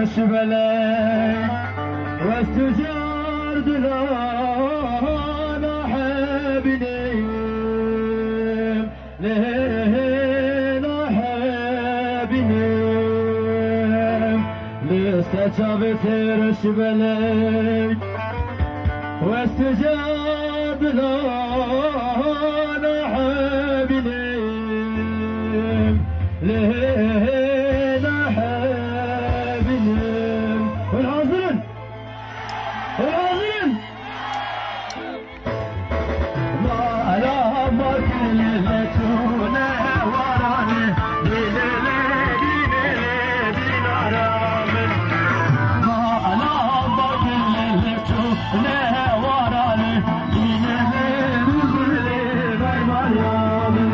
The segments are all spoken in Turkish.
شبلك واستجار دلانا حبني لهنا حبني لاستجابت شبلك واستجار دلانا حبني لهنا حبني والعازلين والعازلين ما لا ما كلمتنا وراني للذين بنرامن ما لا ما كلمتنا وراني للذين بنرامن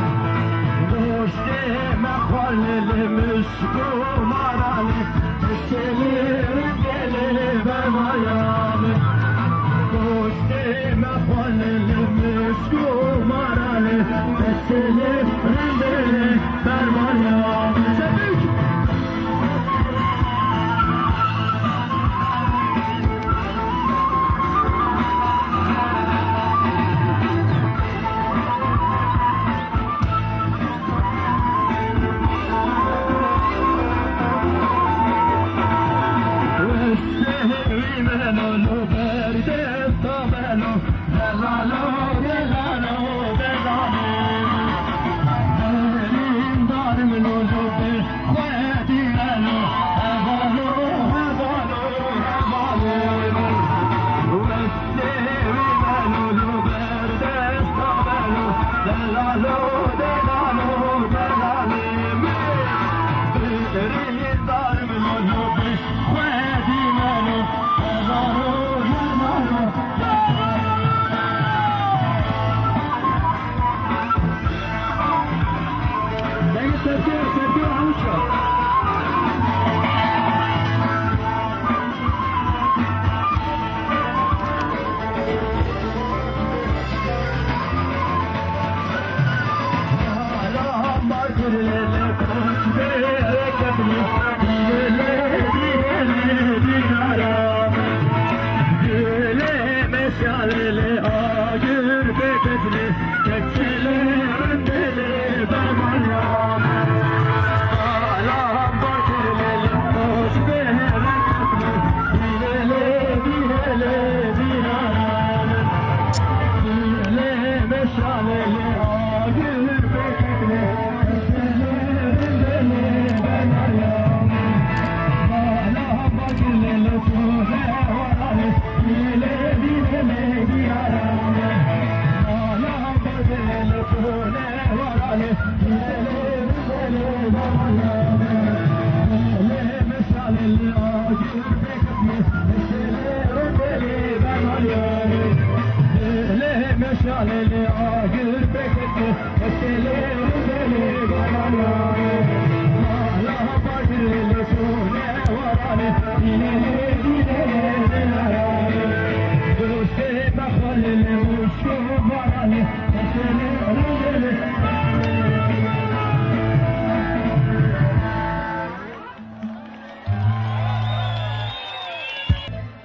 دوشتي مخل المشكو مراني السليم قلب مرامن دوشتي مخل المشكو مراني السليم قلب مرامن سبيك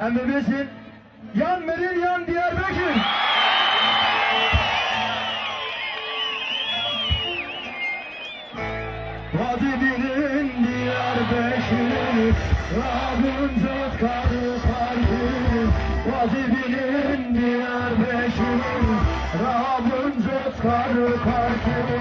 Emre'sin, yan Meril, yan Diyarbakır. Vazibinin Diyarbakır, Rabbim söz karı karşı. Vazibinin Diyarbakır, Rabbim söz karı karşı.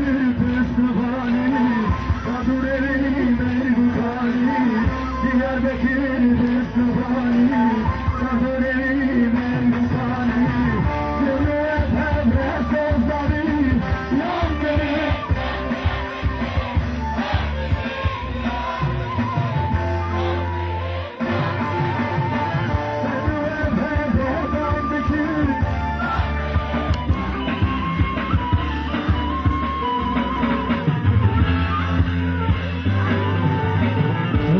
Püstühani, Kadur evim Elbukani, Diyarbakır Püstühani, Kadur evim Elbukani, Cümle pembe sözleri, yangını.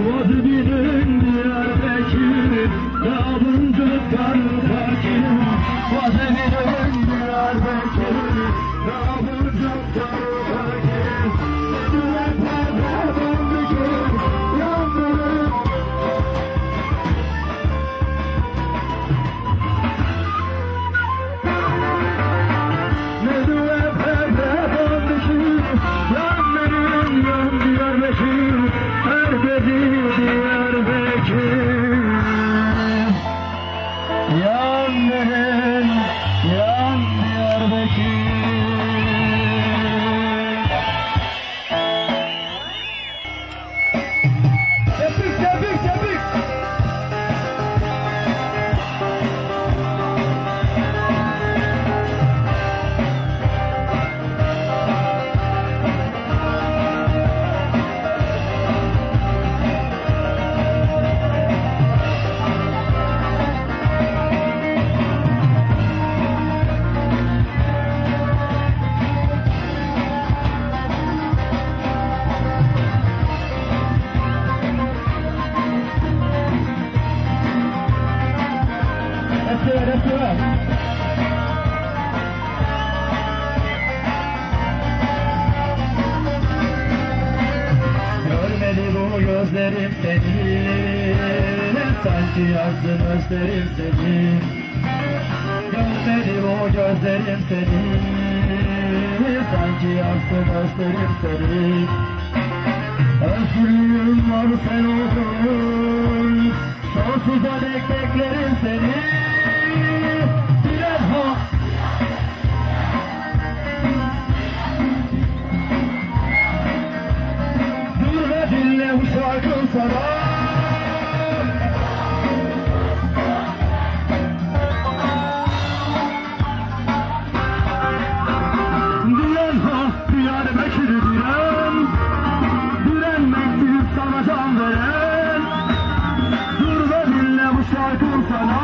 Vazibinin Diyarbakır, Dağınca karı fakir. Vazibinin Diyarbakır, Dağınca karı fakir. Cümle pembe döndükür, yandırır. Nedve pembe döndükür, yandırır, yan Diyarbakır. Erbedi Diyarbakır, yandırın, yan Diyarbakır. Tebrik, tebrik, tebrik. Let's do it. Görmedi bu gözlerim seni, sanki yazdın özlerim seni. Görmedi bu gözlerim seni, sanki yazdın özlerim seni. Özgürlüğüm var sen oldun, sonsuza dek beklerim seni. Dur ve dinle bu şarkım sana. Diren ha, Diyarbakır diren, direnmektir sana can veren. Dur ve dinle bu şarkım sana.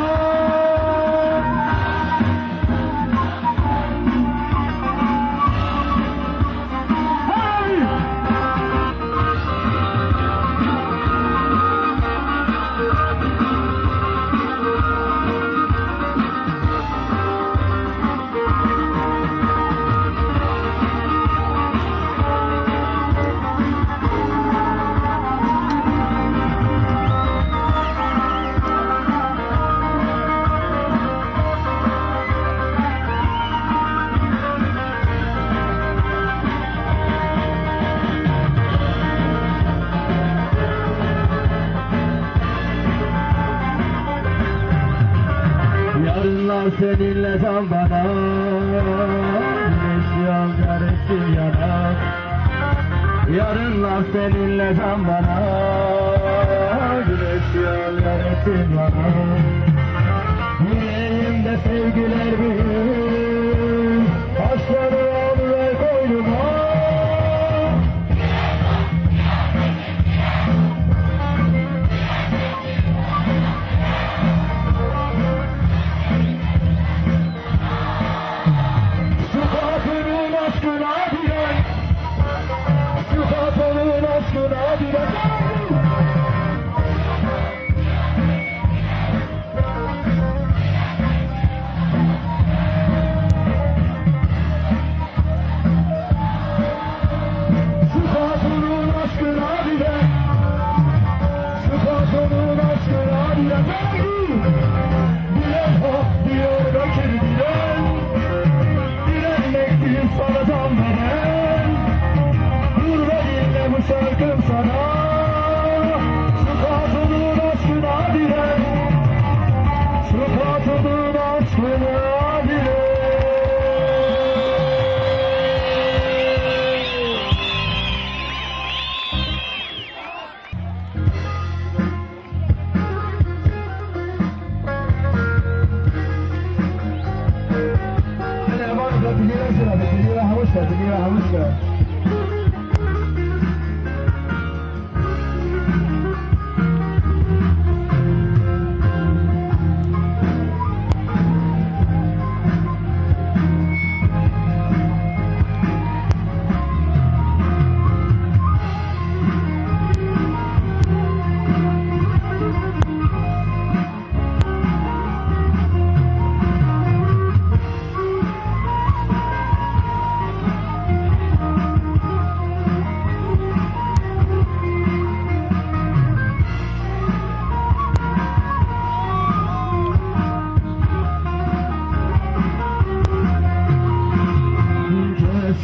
Yarınlar seninle can bana, güneş yar etsin yana. Yarınlar seninle can bana, güneş yar etsin bana. Yüreğimde sevgiler büyür, taşları al ve koynuma. Şarkım sana, şu kadının aşkına diren, şu kadının aşkına diren.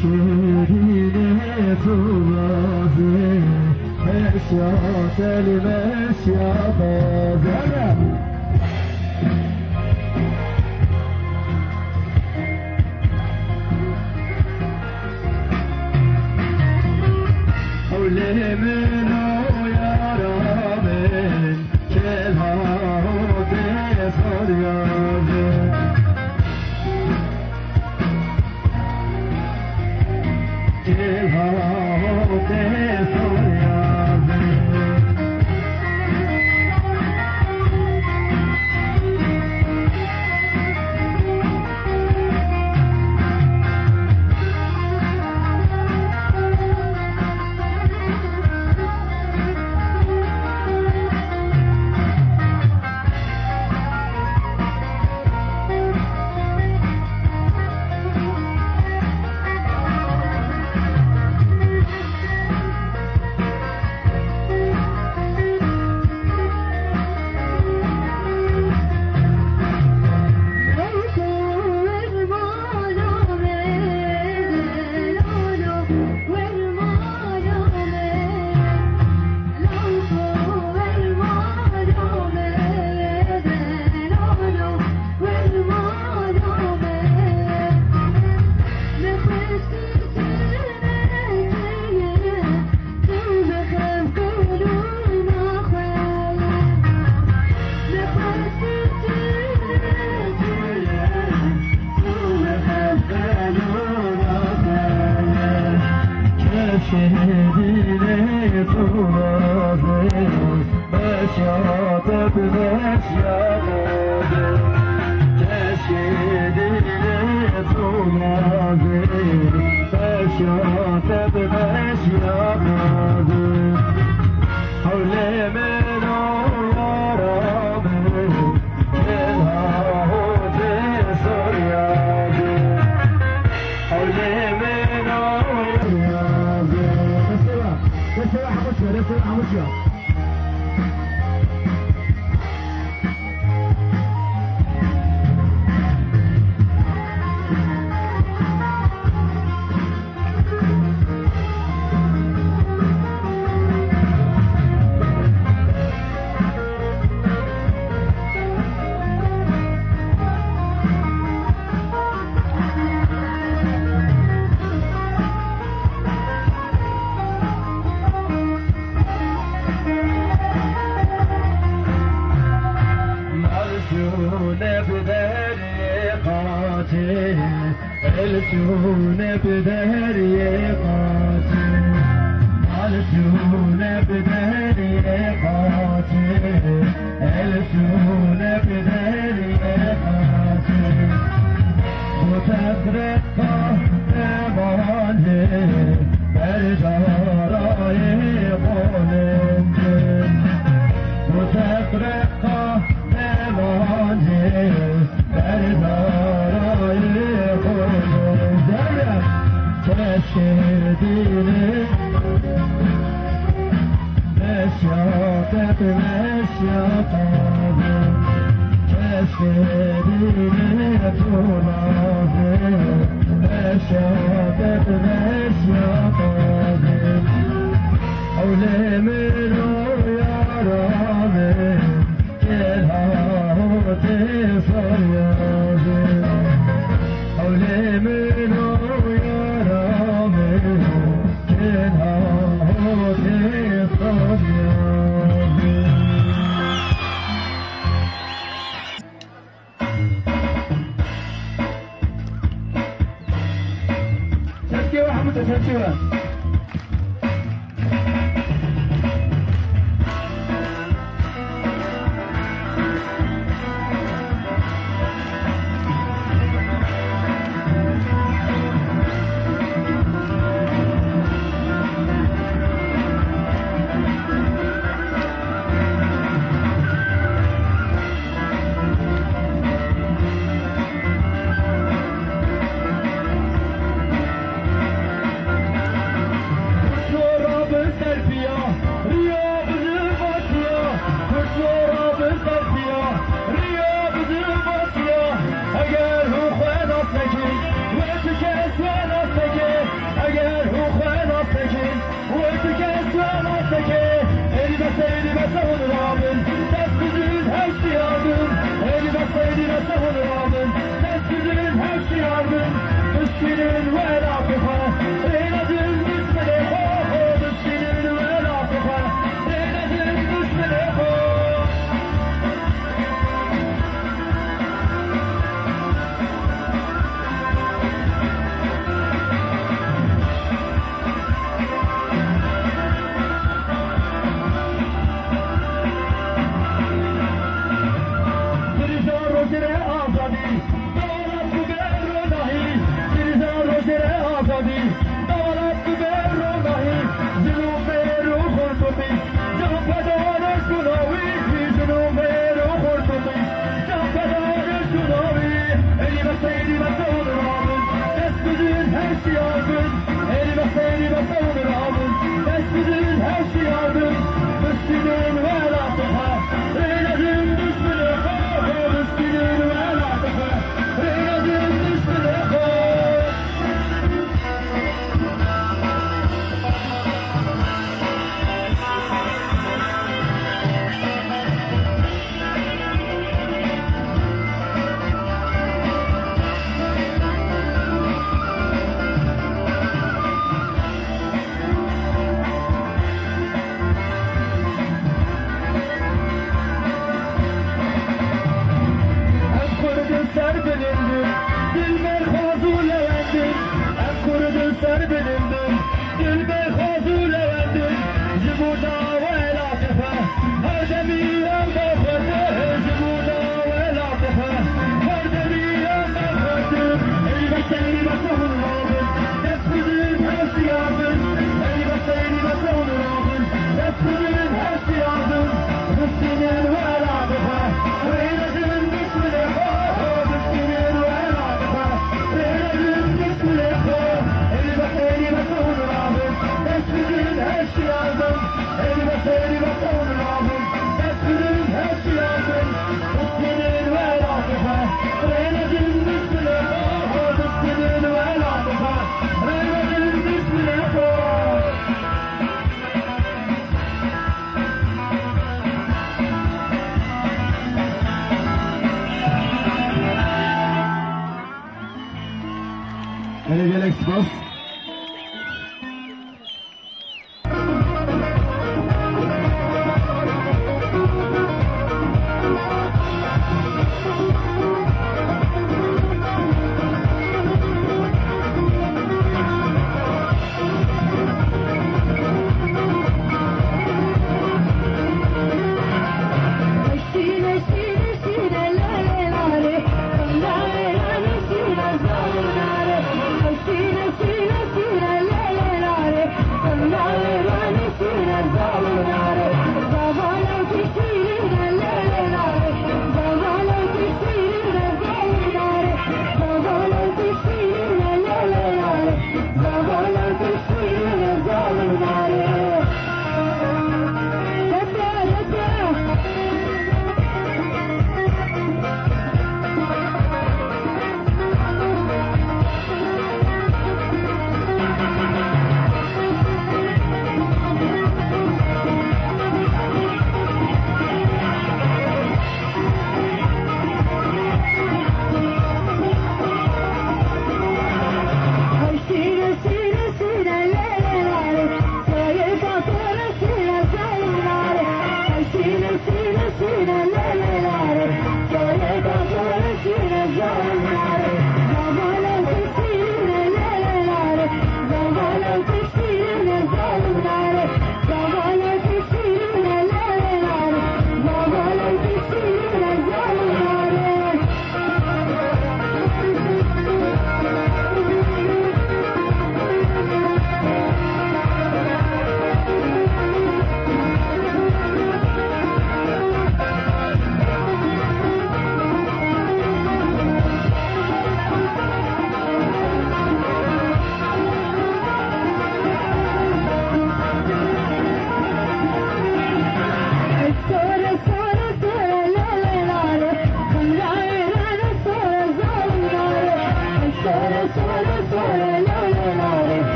شيرين ترازي مشيات المشيات زمان حولي منو يا رامين كلها هودي صريازي شهديني ترازي مشيات بمشيات شهديني ترازي مشيات بمشيات حولي منو يا رامي كلها هودي صريازي حولي منو لسه حمشها الجون بدريقاتي الجون بدريقاتي الجون بدريقاتي متفرقة أماني برجاراي قولنجي متفرقة أماني برجاراي شهديني مشيات بمشيات شهديني ترازي مشيات بمشيات حولي منو يا رامي كلها هودي صريازي حولي منو Thank you. شكرا. Hele gelek spas.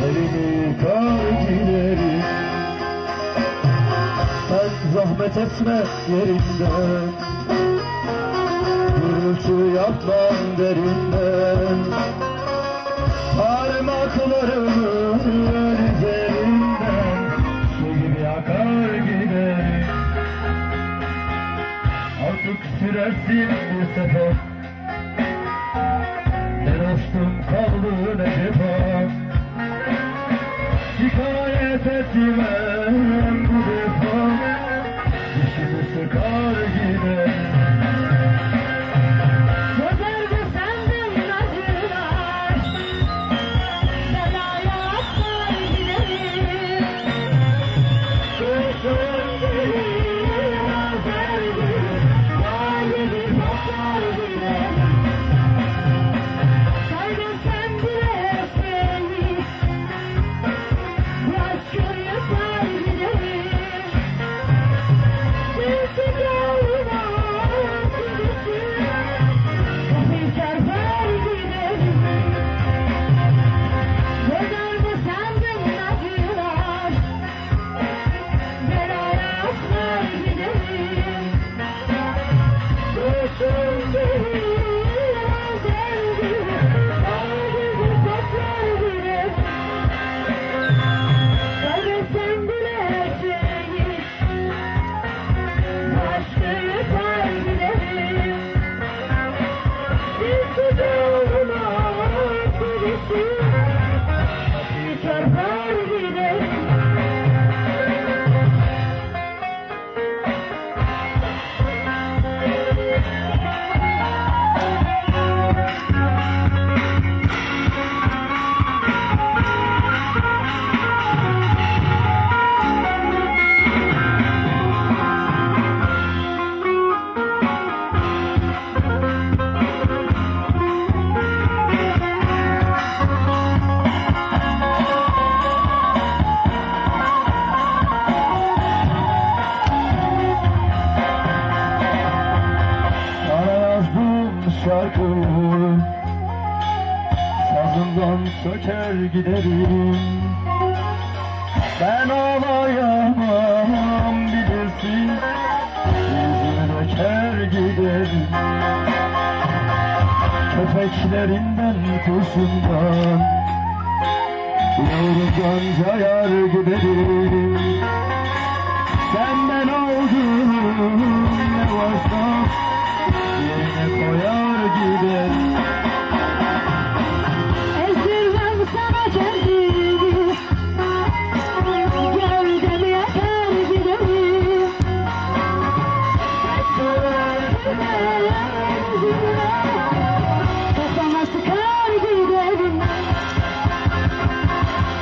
elini kar giderim. Sen zahmet etme yerinden, gürültü yapmam derinden. Parmaklarımın üzerinden su gibi akar giderim. Artık sürersin bir sefer, ne dostum kaldı ne cefa. Şikayet etmem bu defa, dişimi sıkar giderim. Gözlerde senden acılar, belaya atlar giderim. Kurşun gibi, azer gibi, yağ gibi kokar giderim. Kalbim sen bilesin, bu aşkı yapar giderim. Sensiz olmaz gidesin, kapıyı çarpar giderim. Gözlerde senden acılar, belaya atlar giderim. Kurşun gibi, azer gibi, yağ gibi kokar giderim. Kalbim sen bilesin, bu aşkı yapar giderim. Sensiz olmaz gidesin, kapıyı çarpar giderim. Sana yazdım şarkımı, sazından söker giderim. Ben ağlayamam bilirsin, yüzümü döker giderim. Köpeklerinden kurşundan, yorgan cayar giderim. Senden aldığım ne varsa yerine koyar giderim. Ezdirmem sana kendimi, gövdemi yakar giderim. Üzülme, kafama sıkar giderim.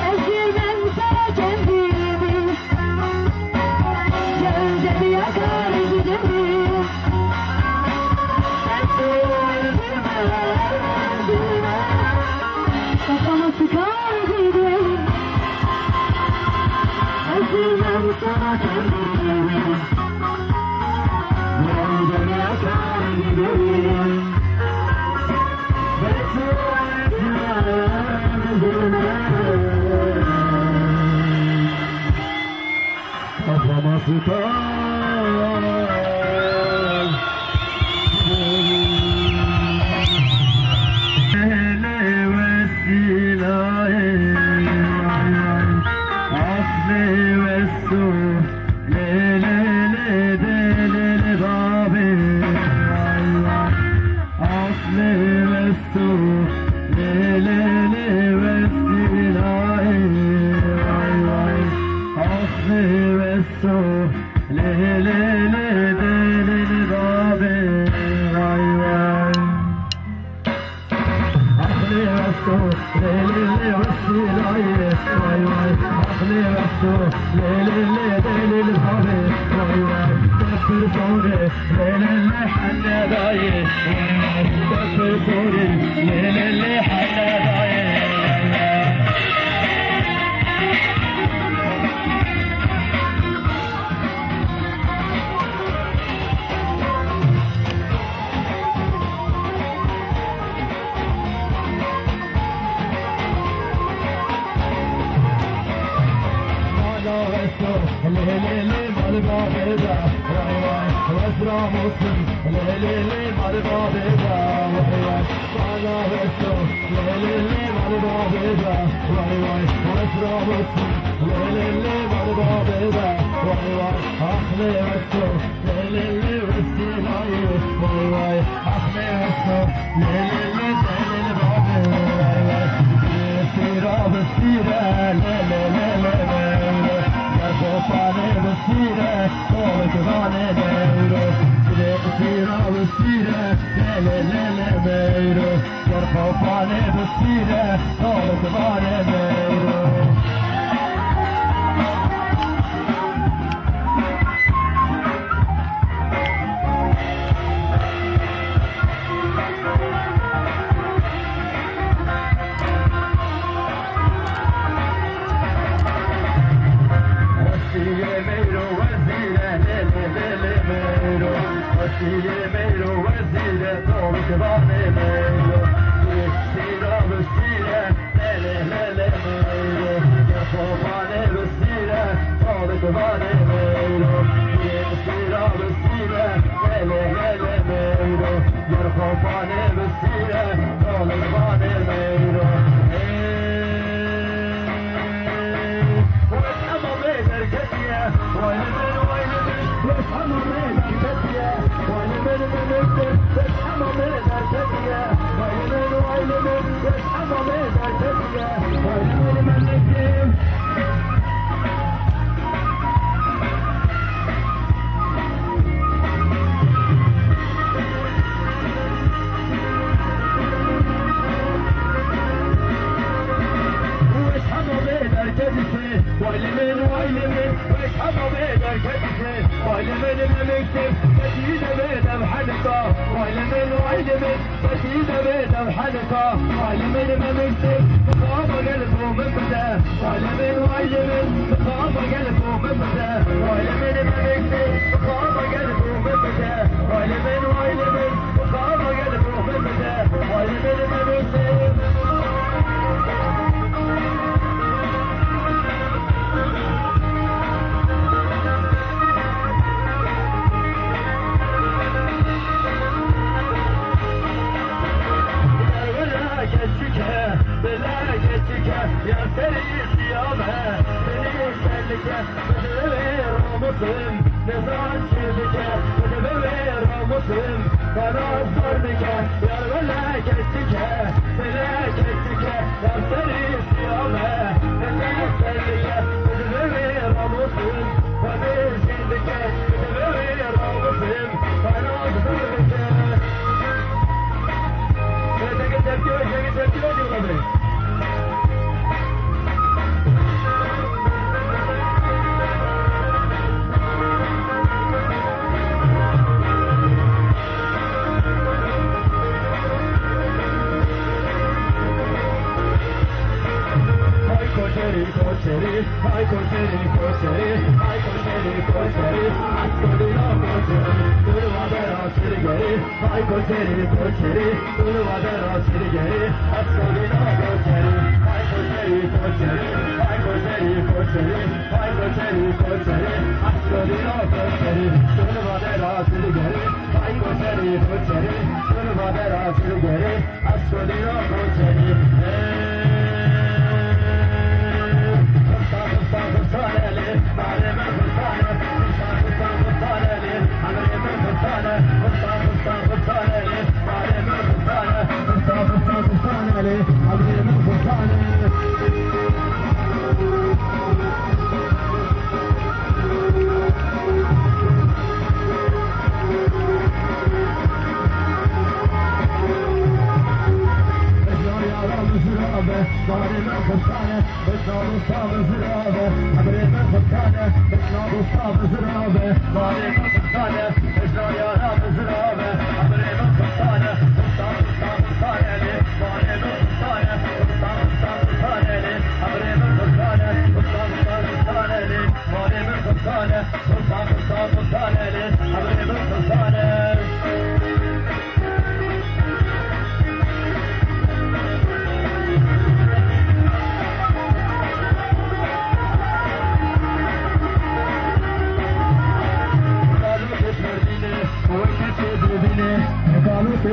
Ezdirmem sana kendimi, gövdemi yakar giderim. Kafama sıkar giderim. Ezdirmem sana kendimi, gövdemi yakar giderim. Kafama sıkar وسو ليلي مال بابدا واي واي واسرا مسلم ليلي مال بابدا واي واي انا وسو ليلي مال بابدا واي واي واسرا مسلم ليلي مال بابدا واي واي اخلي وسو ليلي وسيلاي واي واي اخلي وسو ليلي بابدا واي واي سيرا بسيرة لا لا لا لا لا يرفعني بسيرة طولك غاني دايرو سيرا بسيرة لا لا لا لا دايرو يرفعني بسيرة طولك غاني دايرو ميرو وزيرة طولك باني ميرو سيرا بسيرة لا لا لا لا ميرو يرفعني بسيرة طولك باني ميرو سيرا بسيرة لا لا لا لا ميرو يرفعني بسيرة طولك باني ميرو واسحب بيدر كتية ويلمن واسحب بيدر كتية ويلمن بسحب بيدر كتية ويلمن واسحب بيدر كتية ويلمن بسحب ويلمن واسحب بيدر كتية ويلمن بمكسب كتيدة بيدة بحلقة ويلمن كتيدة بيدة بحلقة ويلمن بمكسب بخاف قلبه من بدا ويلمن بخاف قلبه من بدا ويلمن بمكسب بخاف قلبه من بدا ويلمن بخاف قلبه من بدا ويلمن بمكسب بلاقتك يا سريع يابا سريع سلك بدبير ومسلم نزال شبك بدبير ومسلم خلاص ضربك يا بلاقتك يا سريع يابا نزال سلك بدبير ومسلم بدبير شبك بدبير ومسلم خلاص ضربك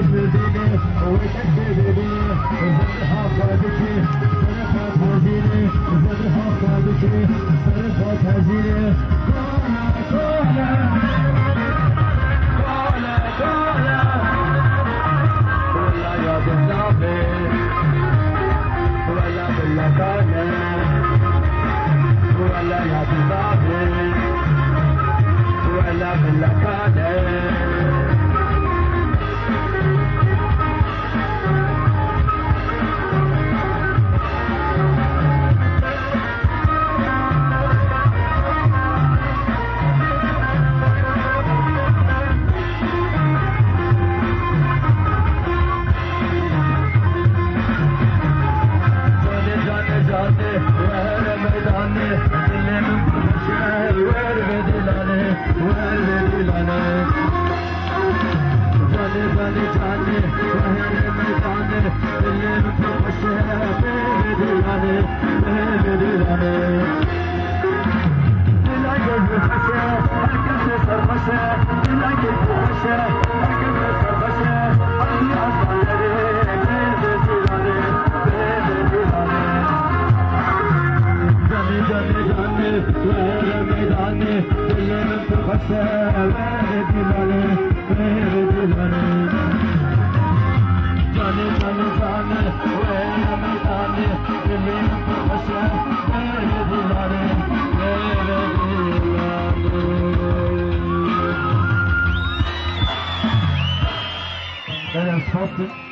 وسرديني وكتبيني زرها خادكي صرفها تهزيني زرها خادكي صرفها تهزيني كولا كولا كولا ولا يا بالنافي ولا باللكانة ولا يا بالنافي ولا باللكانة That's